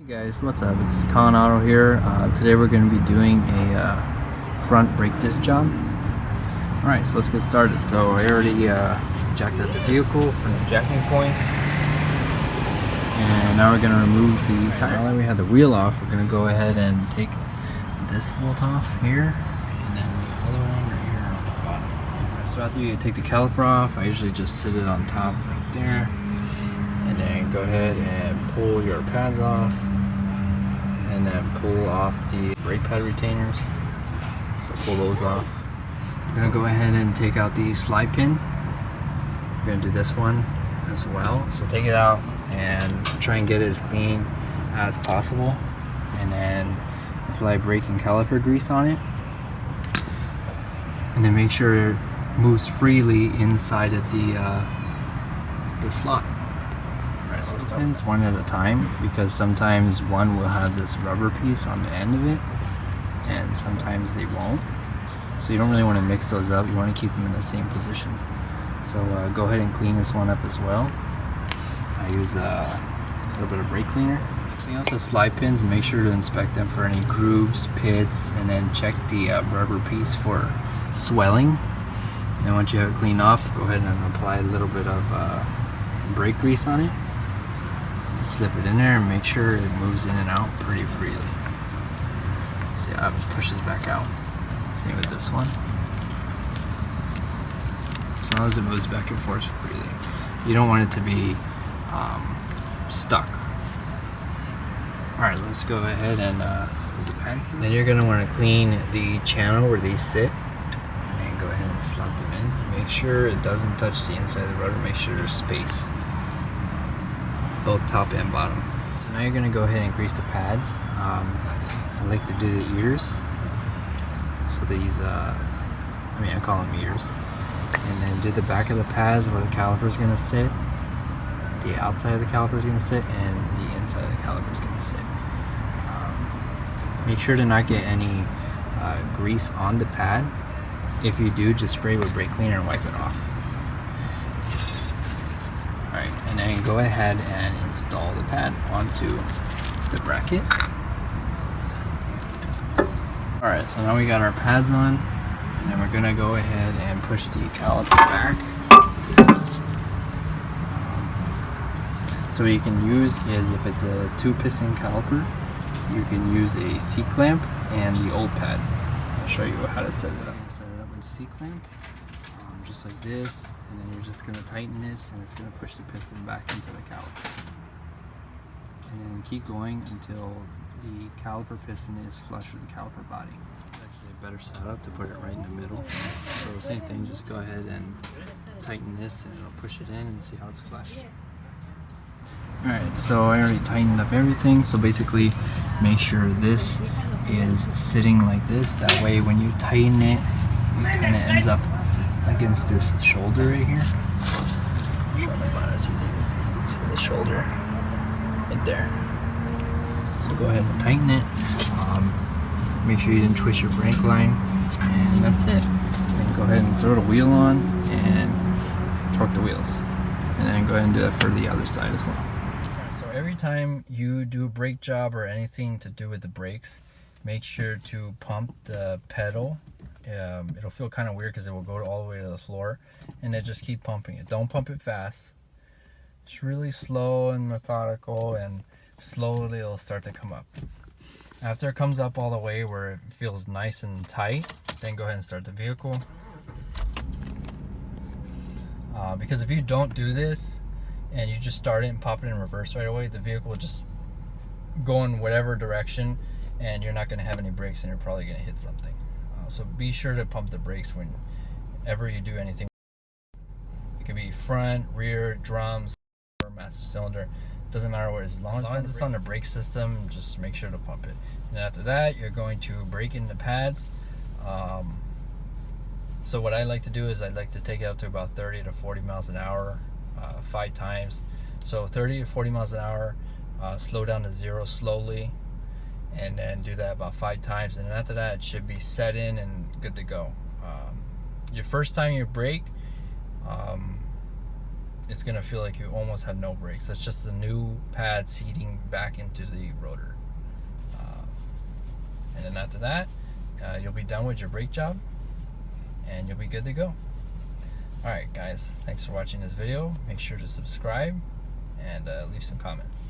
Hey guys, what's up? It's Con Auto here. Today we're going to be doing a front brake disc job. Alright, so let's get started. So I already jacked up the vehicle from the jacking points. And now we're going to remove the tire. Now that we have the wheel off, we're going to go ahead and take this bolt off here. And then the other one right here on the bottom. So after you take the caliper off, I usually just sit it on top right there. And then go ahead and pull your pads off. And then pull off the brake pad retainers. So pull those off. I'm gonna go ahead and take out the slide pin. We're gonna do this one as well. So take it out and try and get it as clean as possible. And then apply brake and caliper grease on it. And then make sure it moves freely inside of the slot. So start one at a time, because sometimes one will have this rubber piece on the end of it and sometimes they won't, so you don't really want to mix those up. You want to keep them in the same position. So go ahead and clean this one up as well. I use a little bit of brake cleaner. Clean out the slide pins and make sure to inspect them for any grooves, pits, and then check the rubber piece for swelling. And then once you have it cleaned off, go ahead and apply a little bit of brake grease on it. Slip it in there and make sure it moves in and out pretty freely. See how it pushes back out. Same with this one. As long as it moves back and forth freely. You don't want it to be stuck. Alright, let's go ahead and put the pads through. Then you're going to want to clean the channel where they sit. And go ahead and slot them in. Make sure it doesn't touch the inside of the rudder. Make sure there's space. Both top and bottom. So now you're going to go ahead and grease the pads. I like to do the ears. So these, I call them ears. And then do the back of the pads where the caliper is going to sit. The outside of the caliper is going to sit, and the inside of the caliper is going to sit. Make sure to not get any grease on the pad. If you do, just spray with brake cleaner and wipe it off. Alright, and then go ahead and install the pad onto the bracket. Alright, so now we got our pads on, and then we're going to go ahead and push the caliper back. So what you can use is, if it's a 2-piston caliper, you can use a C-clamp and the old pad. I'll show you how to set it up. Set it up with a C-clamp, just like this. And then you're just going to tighten this, and it's going to push the piston back into the caliper. And then keep going until the caliper piston is flush with the caliper body. It's actually a better setup to put it right in the middle. So the same thing, just go ahead and tighten this, and it'll push it in and see how it's flush. Alright, so I already tightened up everything. So basically, make sure this is sitting like this. That way when you tighten it, it kind of ends up against this shoulder right here. Show my body, it's easy to see the shoulder right there. So go ahead and tighten it. Make sure you didn't twist your brake line, and that's it. Then go ahead and throw the wheel on and torque the wheels, and then go ahead and do that for the other side as well. So every time you do a brake job or anything to do with the brakes, make sure to pump the pedal. It'll feel kind of weird because it will go all the way to the floor, and then just keep pumping it. Don't pump it fast. It's really slow and methodical, and slowly it'll start to come up. After it comes up all the way where it feels nice and tight, then go ahead and start the vehicle. Because if you don't do this and you just start it and pop it in reverse right away, the vehicle will just go in whatever direction, and you're not going to have any brakes, and you're probably going to hit something. So be sure to pump the brakes whenever you do anything. It could be front, rear, drums, or master cylinder. Doesn't matter what it is. As long as it's on the brake system, just make sure to pump it. And after that, you're going to brake in the pads. So what I like to do is I like to take it up to about 30 to 40 miles an hour 5 times. So 30 to 40 miles an hour, slow down to 0 slowly, and then do that about 5 times, and then after that it should be set in and good to go. Your first time you brake, it's gonna feel like you almost have no brakes. It's just the new pad seating back into the rotor. And then after that, you'll be done with your brake job and you'll be good to go. Alright guys, thanks for watching this video. Make sure to subscribe and leave some comments.